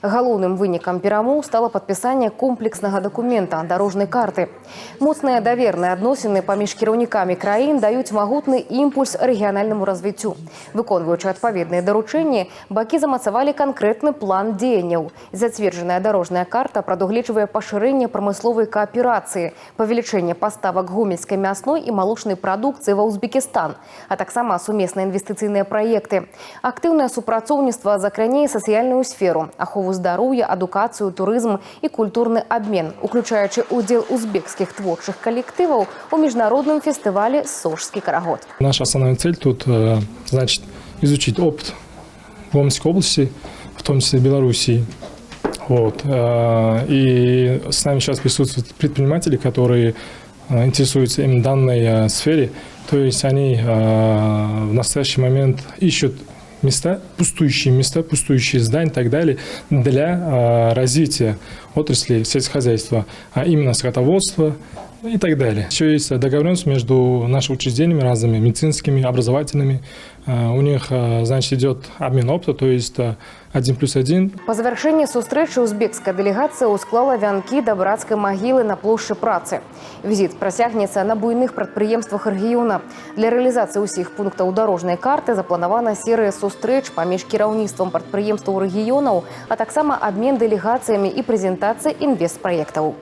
Галоўным вынікам перамоў стало падпісанне комплекснага дакумента дарожнай карты. Моцныя даверныя адносіны паміж кіраўнікамі краін даюць магутны імпульс рэгіянальнаму развіццю. Выконваючы адпаведныя даручэнні, бакі замацавалі канкрэтны план дзеянняў. Зацверджаная дарожная карта прадугледжвае пашырэнне прамысловай кааперацыі, павелічэнне паставак гомельскай мясной і малочнай прадукцыі ва Узбекістан, а таксама сумесныя інвестыцыйныя праекты. Актыўнае супрацоўніцтва закране сацыяльную сферу, ахову здароўя, адукацыю, турызм і культурны абмен, уключаючы удзел узбекскіх творчых коллективов у международном фестивале «Сожский карагод». Наша основная цель тут, значит, изучить опыт в Омской области, в том числе Белоруссии. Вот. И с нами сейчас присутствуют предприниматели, которые интересуются именно данной сфере. То есть они в настоящий момент ищут места, пустующие здания и так далее для развития отрасли сельскохозяйства, а именно скотоводства и так далее. Еще есть договоренность между нашими учреждениями разными, медицинскими, образовательными. У них, значит, идет обмен опыта, то есть 1+1. По завершении сустрэчы узбекская делегация усклала вянки до братской могилы на площади працы. Визит просягнется на буйных предприемствах региона. Для реализации усіх пунктов дорожной карты запланирована серия сустрэч паміж кіраўніцтвам прадпрыемстваў рэгіёнаў, а таксама обмен делегациями и презентация инвестпроектов.